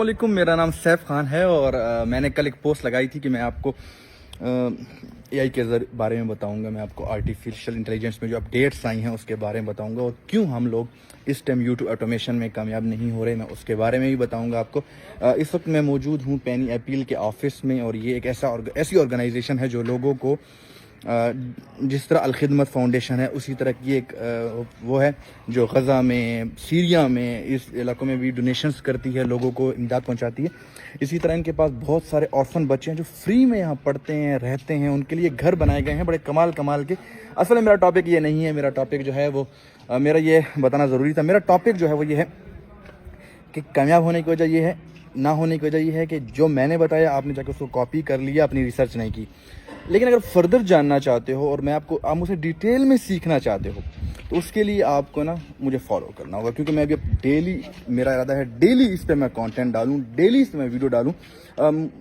वालेकुम, मेरा नाम सैफ खान है और मैंने कल एक पोस्ट लगाई थी कि मैं आपको एआई के बारे में बताऊंगा। मैं आपको आर्टिफिशियल इंटेलिजेंस में जो अपडेट्स आई हैं उसके बारे में बताऊंगा और क्यों हम लोग इस टाइम यूट्यूब ऑटोमेशन में कामयाब नहीं हो रहे, मैं उसके बारे में भी बताऊंगा आपको। इस वक्त मैं मौजूद हूं पेनी अपील के ऑफिस में और ये एक ऐसी ऑर्गेनाइजेशन है जो लोगों को जिस तरह अल खिदमत फाउंडेशन है उसी तरह की एक वो है जो गज़ा में, सीरिया में, इस इलाकों में भी डोनेशंस करती है, लोगों को इमदाद पहुंचाती है। इसी तरह इनके पास बहुत सारे ऑर्फन बच्चे हैं जो फ्री में यहाँ पढ़ते हैं, रहते हैं, उनके लिए घर बनाए गए हैं बड़े कमाल के। असल में मेरा टॉपिक ये नहीं है, मेरा टॉपिक जो है वो मेरा ये बताना ज़रूरी था। मेरा टॉपिक जो है वो ये है कि कामयाब होने की वजह ये है, ना होने की वजह ये है कि जो मैंने बताया आपने जाकर उसको कॉपी कर लिया, अपनी रिसर्च नहीं की। लेकिन अगर फर्दर जानना चाहते हो और आप मुझसे डिटेल में सीखना चाहते हो तो उसके लिए आपको ना मुझे फॉलो करना होगा, क्योंकि मैं अभी डेली, मेरा इरादा है डेली इस पर मैं कंटेंट डालूं, डेली इस पर मैं वीडियो डालूं।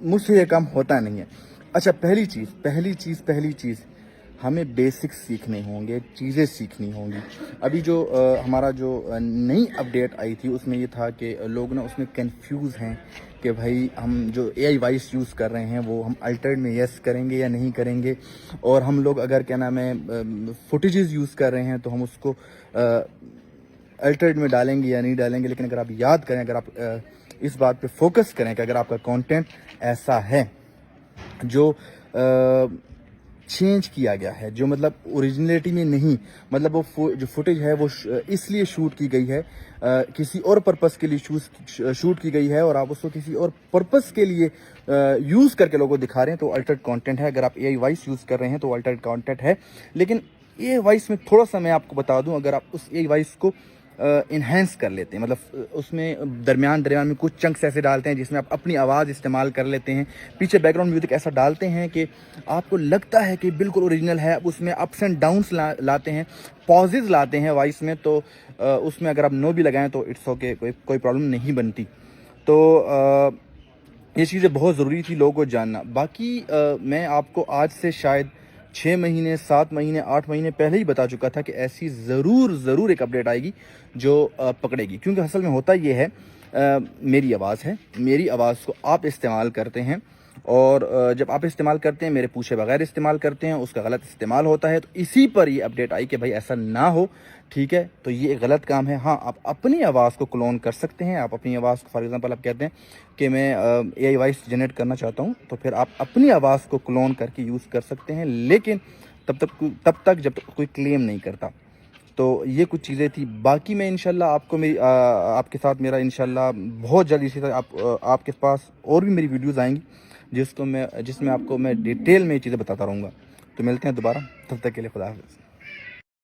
मुझसे ये काम होता नहीं है। अच्छा, पहली चीज़ हमें बेसिक्स सीखने होंगे, चीज़ें सीखनी होंगी। अभी जो हमारा जो नई अपडेट आई थी उसमें ये था कि लोग ना उसमें कंफ्यूज हैं कि भाई हम जो एआई वॉइस यूज़ कर रहे हैं वो हम अल्टर्ड में यस करेंगे या नहीं करेंगे, और हम लोग अगर क्या नाम है फुटेजेस यूज़ कर रहे हैं तो हम उसको अल्टर्ड में डालेंगे या नहीं डालेंगे। लेकिन अगर आप याद करें, अगर आप इस बात पे फोकस करें कि अगर आपका कंटेंट ऐसा है जो चेंज किया गया है, जो मतलब ओरिजिनलिटी में नहीं, मतलब वो जो फुटेज है वो इसलिए शूट की गई है, किसी और पर्पस के लिए शूट की गई है और आप उसको किसी और पर्पस के लिए यूज़ करके लोगों को दिखा रहे हैं तो अल्टर्ड कंटेंट है। अगर आप एआई वॉइस यूज़ कर रहे हैं तो अल्टर्ड कंटेंट है। लेकिन एआई वॉइस में थोड़ा सा मैं आपको बता दूं, अगर आप उस एआई वॉइस को इन्हेंस कर लेते हैं, मतलब उसमें दरमियान में कुछ चंक्स ऐसे डालते हैं जिसमें आप अपनी आवाज़ इस्तेमाल कर लेते हैं, पीछे बैकग्राउंड म्यूजिक ऐसा डालते हैं कि आपको लगता है कि बिल्कुल ओरिजिनल है। उसमें अप्स एंड डाउन्स लाते हैं, पॉजेज लाते हैं वॉइस में, तो उसमें अगर आप नो भी लगाएं तो इट्स ओके, कोई प्रॉब्लम नहीं बनती। तो ये चीज़ें बहुत ज़रूरी थी लोगों को जानना। बाकी मैं आपको आज से शायद 6 महीने, 7 महीने, 8 महीने पहले ही बता चुका था कि ऐसी ज़रूर एक अपडेट आएगी जो पकड़ेगी। क्योंकि असल में होता ये है, मेरी आवाज़ है, मेरी आवाज़ को आप इस्तेमाल करते हैं और जब आप इस्तेमाल करते हैं, मेरे पूछे बगैर इस्तेमाल करते हैं, उसका गलत इस्तेमाल होता है। तो इसी पर ये अपडेट आई कि भाई ऐसा ना हो, ठीक है। तो ये एक गलत काम है। हाँ, आप अपनी आवाज़ को क्लोन कर सकते हैं। आप अपनी आवाज़ को, फॉर एग्जांपल आप कहते हैं कि मैं एआई वॉइस जनरेट करना चाहता हूँ, तो फिर आप अपनी आवाज़ को क्लोन करके यूज़ कर सकते हैं, लेकिन तब तक जब तक कोई क्लेम नहीं करता। तो ये कुछ चीज़ें थी। बाकी मैं इंशाल्लाह आपको आपके साथ मेरा इंशाल्लाह बहुत जल्द इसी तरह आपके पास और भी मेरी वीडियोज़ आएंगी जिसमें आपको मैं डिटेल में ये चीज़ें बताता रहूँगा। तो मिलते हैं दोबारा, तब तक के लिए खुदा हाफ़िज़।